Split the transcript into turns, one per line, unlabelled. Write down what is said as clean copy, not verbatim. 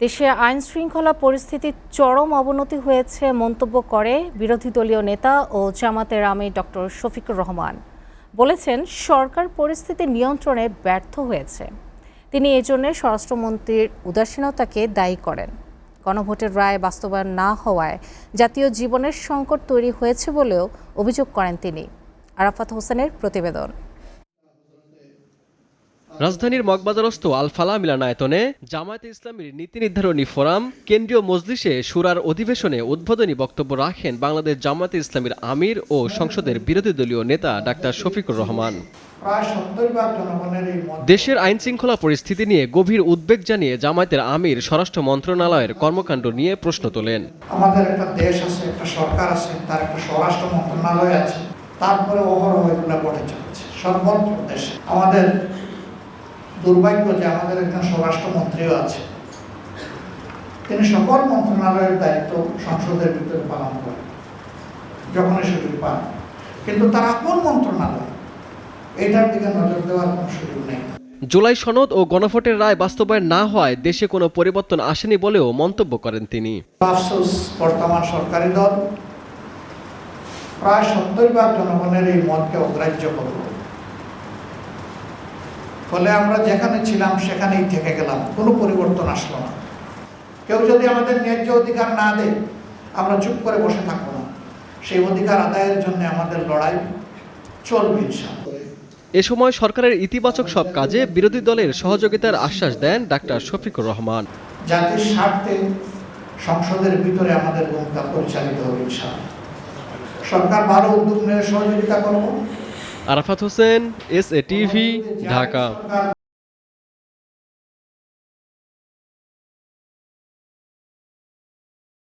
দেশে আইনশৃঙ্খলা পরিস্থিতির চরম অবনতি হয়েছে মন্তব্য করে বিরোধী দলীয় নেতা ও জামাতের আমির ডক্টর শফিকুর রহমান। বলেছেন সরকার পরিস্থিতি নিয়ন্ত্রণে ব্যর্থ হয়েছে। তিনি এজন্য স্বরাষ্ট্রমন্ত্রীর উদাসীনতাকে দায়ী করেন। গণভোটের রায় বাস্তবায়ন না হওয়ায় জাতীয় জীবনের সংকট তৈরি হয়েছে বলেও অভিযোগ করেন তিনি। আরাফাত হোসেনের প্রতিবেদন।
রাজধানীর মগবাজারস্থ আল ফালাহ মিলনায়তনে জামায়াতে ইসলামীর নীতি নির্ধারণী ফোরাম কেন্দ্রীয় মজলিসে শুরার অধিবেশনে উদ্বোধনী বক্তব্য রাখেন বাংলাদেশ জামায়াতে ইসলামীর আমির ও সংসদের বিরোধী দলীয় নেতা ডাক্তার শফিকুর রহমান। দেশের আইনশৃঙ্খলা পরিস্থিতি নিয়ে গভীর উদ্বেগ জানিয়ে জামায়াতের আমির স্বরাষ্ট্র মন্ত্রণালয়ের কর্মকাণ্ড নিয়ে প্রশ্ন তোলেন।
আমাদের একটা দেশ আছে, একটা সরকার আছে, তার একটা স্বরাষ্ট্র মন্ত্রণালয় আছে, তারপরে অহরহ এগুলো ঘটে চলেছে সর্বত্র দেশে। আমাদের দুর্ভাগ্য যে আমাদের একজন স্বরাষ্ট্রমন্ত্রীও আছে, তিনি সকল মন্ত্রণালয়ের দায়িত্ব সংসদের ভিতরে পালন করেন যখনই সুযোগ পান, কিন্তু তার আপন মন্ত্রণালয় এটার দিকে নজর দেওয়ার কোনো সুযোগ নেই।
জুলাই সনদ ও গণভোটের রায় বাস্তবায়ন না হওয়ায় দেশে কোনো পরিবর্তন আসেনি বলেও মন্তব্য করেন তিনি।
আফসোস, বর্তমান সরকারি দল প্রায় 70% জনগণের এই মতকে অগ্রাহ্য করল। ফলে আমরা যেখানে ছিলাম সেখানেই থেকে গেলাম, কোনো পরিবর্তন আসলো না। কেউ যদি আমাদের ন্যায্য অধিকার না দেয়, আমরা চুপ করে বসে থাকবো না। সেই অধিকার আদায়ের জন্য আমাদের লড়াই চলবে ইনশাআল্লাহ।
এ সময় সরকারের ইতিবাচক সব কাজে বিরোধী দলের সহযোগিতার আশ্বাস দেন ডাক্তার শফিকুর রহমান।
জাতির স্বার্থে সংসদের ভিতরে আমাদের ভূমিকা পরিচালিত হবে ইনশাআল্লাহ। সরকার ভালো উদ্যোগ নিয়ে সহযোগিতা করব।
Arafat Hossain, SA TV, Dhaka.